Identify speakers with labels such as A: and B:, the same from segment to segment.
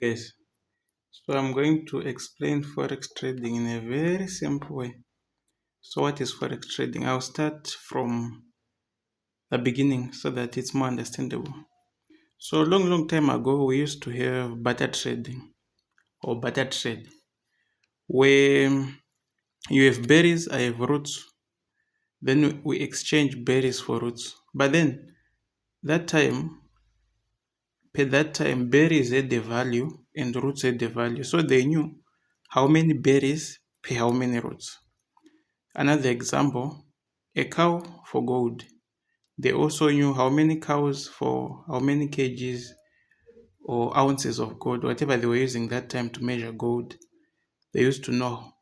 A: Yes. So I'm going to explain Forex trading in a very simple way. So what is Forex trading? I'll start from the beginning so that it's more understandable. So long time ago, we used to have barter trading or barter trade, where you have berries, I have roots. Then we exchange berries for roots. But then that time, that time, berries had the value and roots had the value. So they knew how many berries pay how many roots. Another example, a cow for gold. They also knew how many cows for how many kgs or ounces of gold, whatever they were using that time to measure gold. They used to know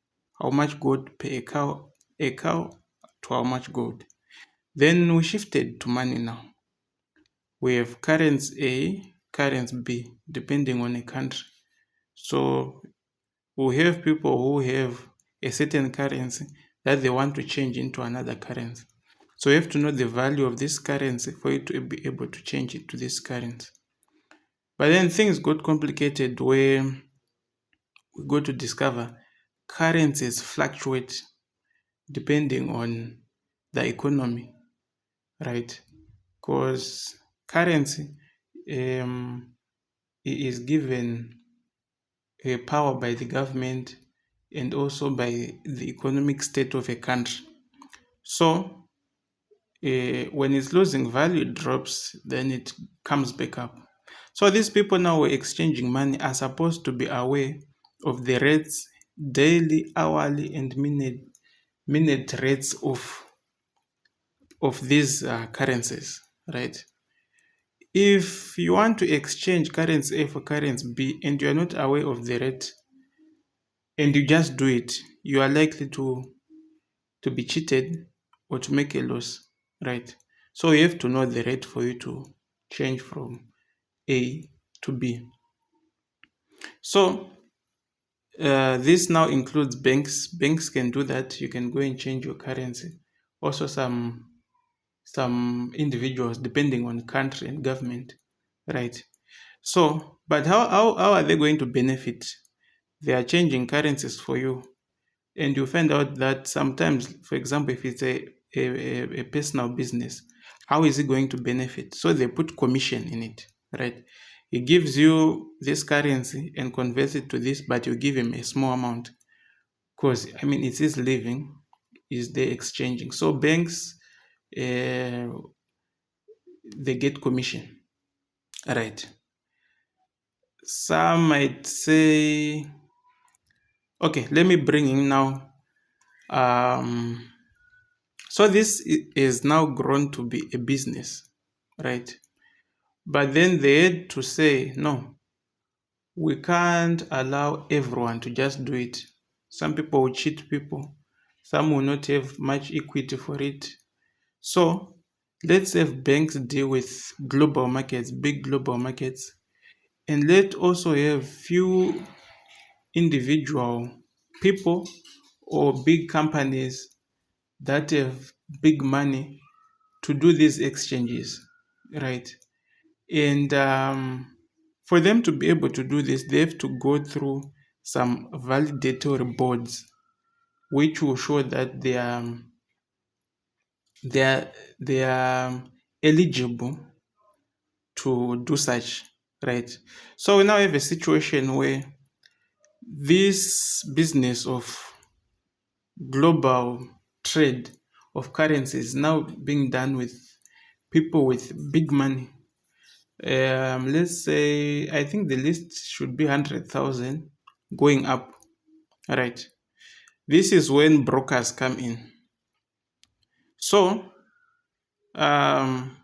A: how much gold per a cow to how much gold. Then we shifted to money now. We have currency A, currency B, depending on a country. So we have people who have a certain currency that they want to change into another currency. So you have to know the value of this currency for you to be able to change it to this currency. But then things got complicated where we go to discover currencies fluctuate depending on the economy, right? Because currency is given a power by the government and also by the economic state of a country. So when it's losing value, it drops, then it comes back up. So these people now were exchanging money are supposed to be aware of the rates, daily, hourly, and minute rates of these currencies, right? If you want to exchange currency A for currency B and you are not aware of the rate and you just do it, you are likely to be cheated or to make a loss, right? So you have to know the rate for you to change from A to B. So this now includes banks. Banks can do that. You can go and change your currency. Also, some individuals, depending on country and government, right? So, but how are they going to benefit? They are changing currencies for you, and you find out that sometimes, for example, if it's a personal business, how is it going to benefit? So they put commission in it, right? He gives you this currency and converts it to this, but you give him a small amount because I mean it's his living, is they exchanging. So banks, uh, they get commission, right? Some might say, okay, let me bring in now. So this is now grown to be a business, right? But then they had to say, no, we can't allow everyone to just do it. Some people will cheat people. Some will not have much equity for it. So let's have banks deal with global markets, big global markets, and let also have few individual people or big companies that have big money to do these exchanges, right? And for them to be able to do this, they have to go through some validatory boards, which will show that they are they are eligible to do such, right? So we now have a situation where this business of global trade of currencies now being done with people with big money. Let's say I think the list should be 100,000 going up, right? This is when brokers come in. So um,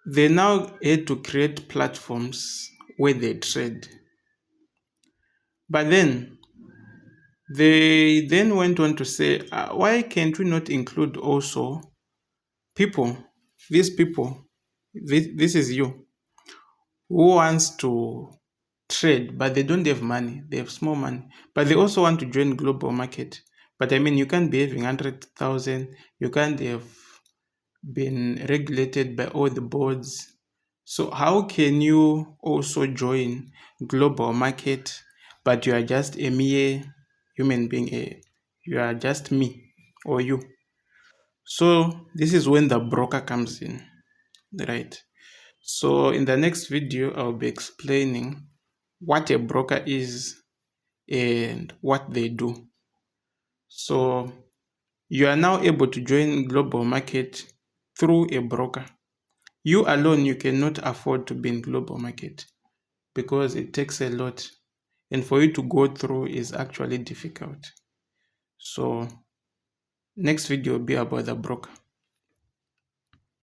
A: they now had to create platforms where they trade. But then they then went on to say, why can't we not include also people, these people, this is you, who wants to trade, but they don't have money, they have small money, but they also want to join global market. But I mean, you can't be having 100,000, you can't have been regulated by all the boards, So how can you also join global market, but you are just a mere human being, you are just me or you? So this is when the broker comes in, right? So in the next video, I'll be explaining what a broker is and what they do. So you are now able to join global market through a broker. You alone, you cannot afford to be in global market because it takes a lot, and for you to go through is actually difficult. So next video will be about the broker.